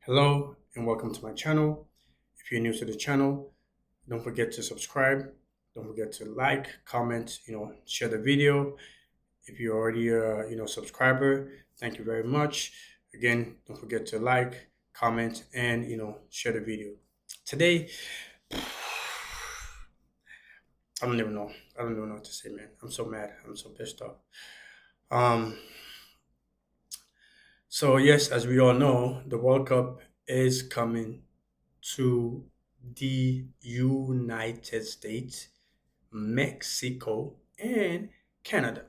Hello and welcome to my channel. If you're new to the channel, don't forget to subscribe. Don't forget to like, comment, share the video. If you're already a, subscriber, thank you very much. Again, don't forget to like, comment, and, share the video. Today, I don't even know. I don't even know what to say, man. I'm so mad. I'm so pissed off. Um, so yes, as we all know, the World Cup is coming to the United States, Mexico, and Canada.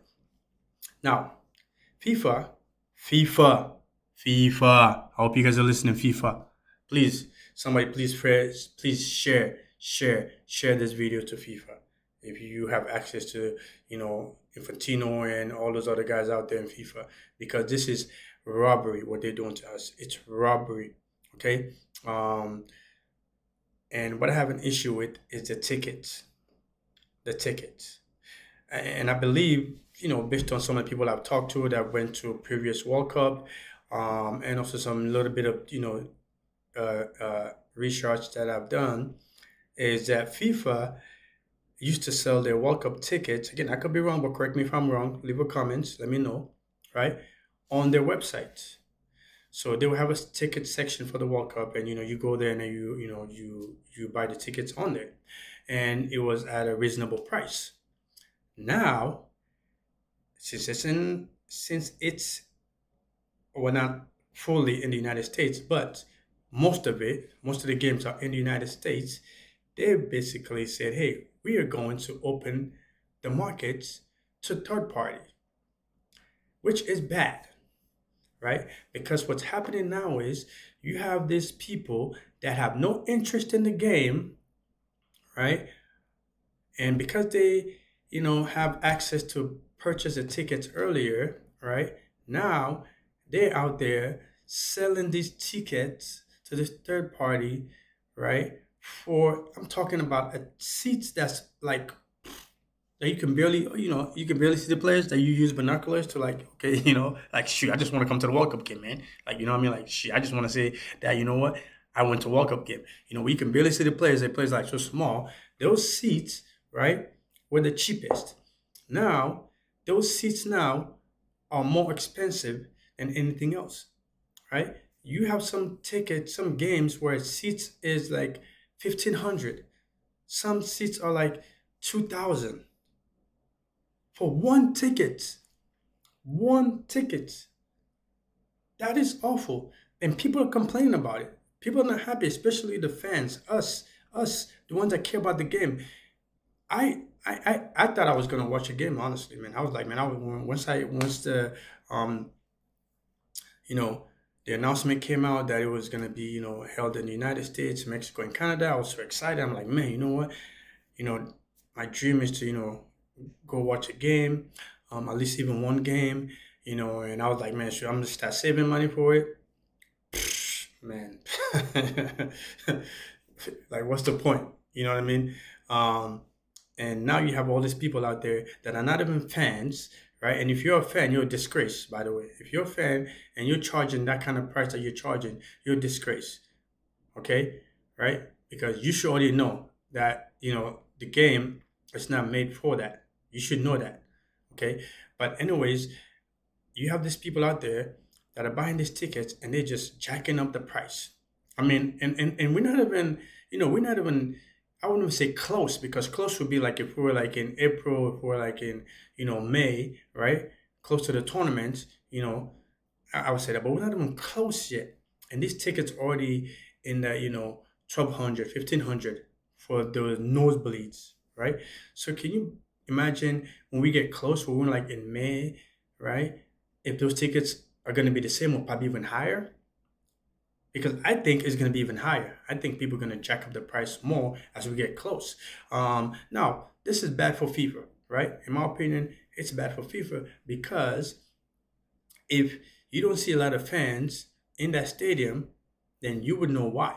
Now, FIFA, FIFA, FIFA. I hope you guys are listening. FIFA, please, somebody, please share this video to FIFA. If you have access to, Infantino and all those other guys out there in FIFA, because this is robbery. What they're doing to us, it's robbery. Okay. And what I have an issue with is the tickets. The tickets. And I believe, based on some of the people I've talked to that went to a previous World Cup, and also some little bit of, research that I've done, is that FIFA used to sell their World Cup tickets. Again, I could be wrong, but correct me if I'm wrong. Leave a comments, let me know, right? On their website. So they will have a ticket section for the World Cup, and you go there and then you buy the tickets on there, and it was at a reasonable price. Now, since it's well, not fully in the United States, but most of the games are in the United States. They basically said, "Hey, we are going to open the markets to third party," which is bad, right? Because what's happening now is you have these people that have no interest in the game, right? And because they, have access to purchase the tickets earlier, right? Now they're out there selling these tickets to this third party, right? For I'm talking about a seats that's like that you can barely see the players, that you use binoculars to, like, okay, like, shoot, I just want to come to the World Cup game, man. Like, you know what I mean? Like, shit, I just want to say that, you know what? I went to World Cup game. We can barely see the players. The players like so small. Those seats, right, were the cheapest. Now, those seats now are more expensive than anything else, right? You have some tickets, some games where seats is like 1,500. Some seats are like 2,000 for one ticket. One ticket. That is awful. And people are complaining about it. People are not happy, especially the fans, us, the ones that care about the game. I thought I was gonna watch a game, honestly, man. I was like, man, once the you know the announcement came out that it was gonna be, held in the United States, Mexico, and Canada, I was so excited. I'm like, man, you know what? You know, my dream is to, go watch a game, at least even one game, and I was like, man, sure, I'm gonna start saving money for it. Man, like, what's the point? You know what I mean? Um, and now you have all these people out there that are not even fans, right? And if you're a fan, you're a disgrace, by the way. If you're a fan and you're charging that kind of price that you're charging, you're a disgrace, okay? Right? Because you should already know that, the game is not made for that. You should know that, okay? But anyways, you have these people out there that are buying these tickets and they're just jacking up the price. I mean, and we're not even, we're not even, I wouldn't even say close, because close would be like if we were like in April, if we were like in, May, right? Close to the tournament, I would say that, but we're not even close yet. And these tickets already in the, 1,200, 1,500 for the nosebleeds, right? So can you imagine when we get close, when we're like in May, right? If those tickets are going to be the same or probably even higher, because I think it's going to be even higher. I think people are going to jack up the price more as we get close. Now, this is bad for FIFA, right? In my opinion, it's bad for FIFA because if you don't see a lot of fans in that stadium, then you would know why,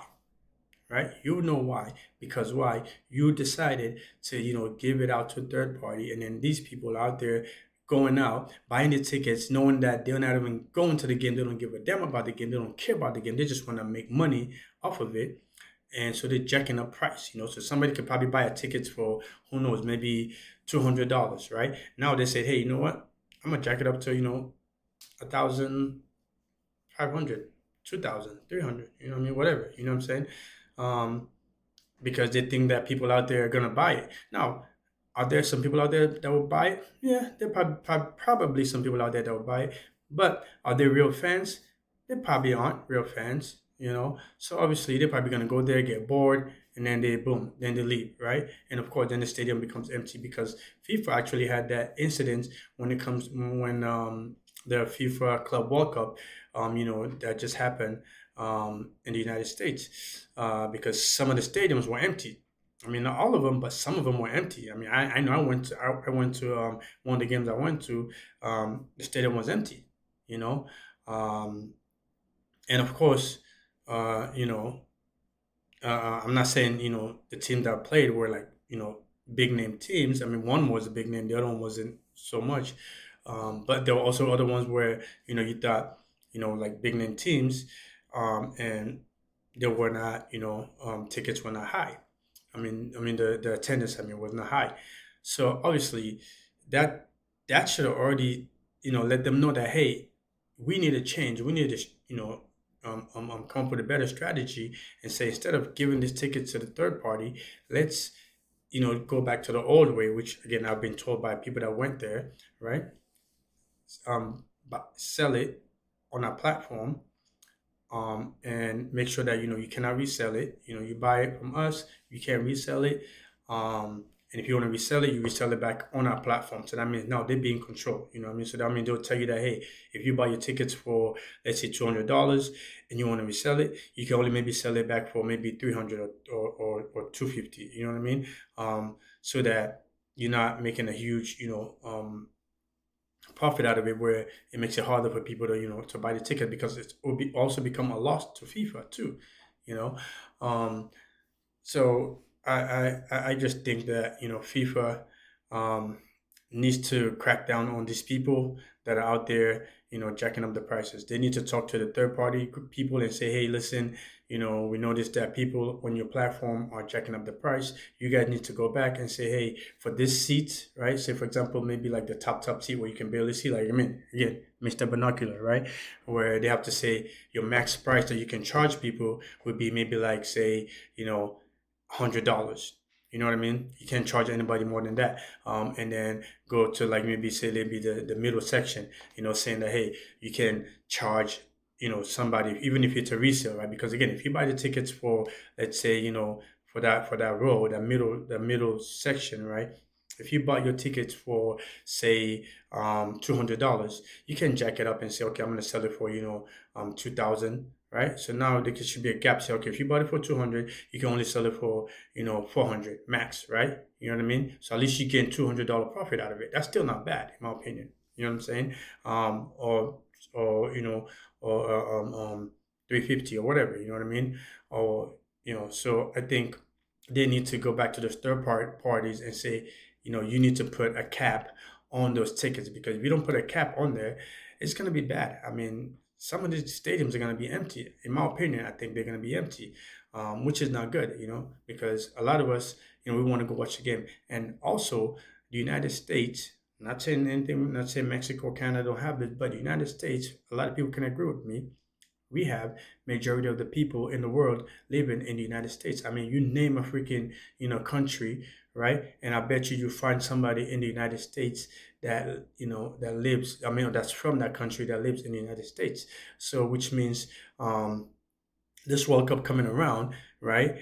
right? You would know why, because why? You decided to, give it out to a third party, and then these people out there going out, buying the tickets, knowing that they're not even going to the game. They don't give a damn about the game. They don't care about the game. They just want to make money off of it. And so they're jacking up price, So somebody could probably buy a ticket for, who knows, maybe $200, right? Now they say, hey, you know what? I'm gonna jack it up to, 1,500, 2,000, 300. You know what I mean? Whatever. You know what I'm saying? Um, because they think that people out there are gonna buy it. Now, are there some people out there that will buy it? Yeah, there probably some people out there that will buy it. But are they real fans? They probably aren't real fans. So obviously they're probably gonna go there, get bored, and then they boom, then they leave, right? And of course, then the stadium becomes empty because FIFA actually had that incident when the FIFA Club World Cup, that just happened in the United States because some of the stadiums were empty. I mean, not all of them, but some of them were empty. I mean, I know I went to one of the games I went to. The stadium was empty, you know, um, and of course, uh, you know, I'm not saying the teams that played were like big name teams. I mean, one was a big name, the other one wasn't so much. But there were also other ones where you thought like big name teams, and they were not tickets were not high. I mean the attendance was not high. So obviously that that should have already let them know that hey, we need a change. We need to come up with a better strategy and say instead of giving this ticket to the third party, let's go back to the old way, which again I've been told by people that went there, right? But sell it on our platform, and make sure that you cannot resell it. You buy it from us, you can't resell it. And if you want to resell it, you resell it back on our platform. So that means now they be in control. You know what I mean? So that means they'll tell you that hey, if you buy your tickets for let's say $200 and you want to resell it, you can only maybe sell it back for maybe 300 or 250. You know what I mean? So that you're not making a huge profit out of it where it makes it harder for people to to buy the ticket because it will be also become a loss to FIFA too, you know. Um, so I just think that FIFA um, needs to crack down on these people that are out there jacking up the prices. They need to talk to the third party people and say, hey, listen, we noticed that people on your platform are jacking up the price. You guys need to go back and say, hey, for this seat, right? Say for example, maybe like the top seat where you can barely see, like I mean, again, Mr. Binocular, right? Where they have to say your max price that you can charge people would be maybe like say $100. You know what I mean? You can't charge anybody more than that. And then go to like maybe say maybe the middle section, saying that hey, you can charge somebody even if it's a resale, right? Because again, if you buy the tickets for let's say for that row, the middle section, right? If you bought your tickets for say $200, you can jack it up and say, okay, I'm gonna sell it for 2,000, right? So now there should be a gap. Say, okay, if you bought it for 200, you can only sell it for 400 max, right? You know what I mean? So at least you get $200 profit out of it. That's still not bad, in my opinion. You know what I'm saying? Or 350 or whatever. You know what I mean? Or so I think they need to go back to those parties and say, you need to put a cap on those tickets because if you don't put a cap on there, it's going to be bad. I mean, some of these stadiums are going to be empty. In my opinion, I think they're going to be empty, which is not good, because a lot of us, we want to go watch the game. And also, the United States, not saying anything, not saying Mexico, Canada don't have this, but the United States, a lot of people can agree with me, we have majority of the people in the world living in the United States. I mean, you name a freaking country, right? And I bet you find somebody in the United States that that lives. I mean, that's from that country that lives in the United States. So, which means this World Cup coming around, right?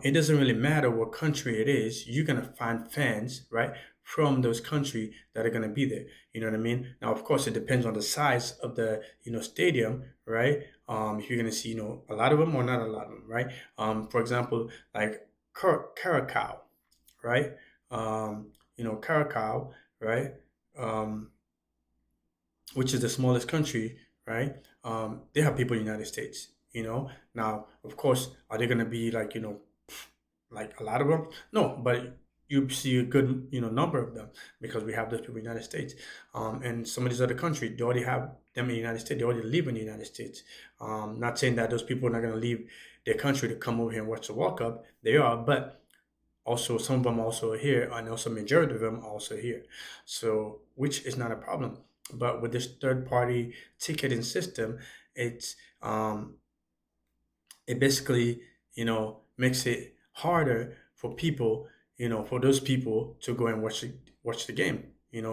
It doesn't really matter what country it is. You're gonna find fans, right, from those countries that are gonna be there. You know what I mean? Now, of course, it depends on the size of the stadium, right? If you're gonna see a lot of them or not a lot of them, right? For example, like Caracas, right? Caracas, right? Um, which is the smallest country, right? They have people in the United States. Now, of course, are they going to be like like a lot of them? No, but you see a good number of them because we have those people in the United States, and some of these other countries they already have them in the United States. They already live in the United States. Not saying that those people are not going to leave their country to come over here and watch the World Cup. They are, but also some of them also are here, and also majority of them are also here. So which is not a problem. But with this third party ticketing system, it's it basically makes it harder for people, for those people to go and watch the game,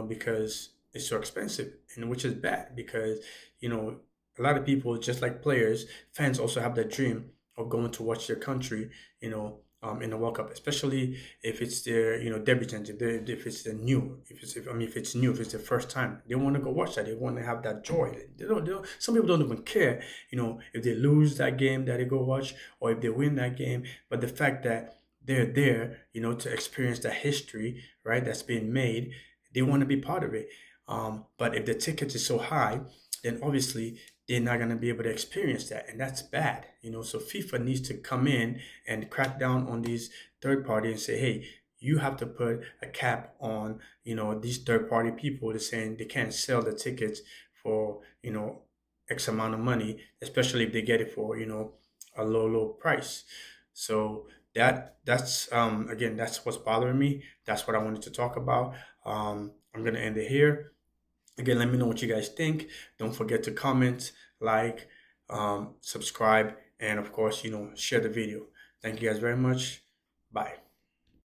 because it's so expensive, and which is bad because you know a lot of people, just like players, fans also have that dream of going to watch their country, in the World Cup, especially if it's their debutant, if it's the new, if it's new, if it's the first time, they want to go watch that. They want to have that joy. They don't. Some people don't even care, if they lose that game that they go watch or if they win that game. But the fact that they're there, to experience that history, right, that's being made, they want to be part of it. But if the ticket is so high, then obviously they're not going to be able to experience that. And that's bad, So FIFA needs to come in and crack down on these third party and say, hey, you have to put a cap on, these third party people. They're saying they can't sell the tickets for, X amount of money, especially if they get it for, a low price. So that's again, that's what's bothering me. That's what I wanted to talk about. I'm gonna end it here. Again, let me know what you guys think. Don't forget to comment, like, subscribe, and of course, share the video. Thank you guys very much. Bye.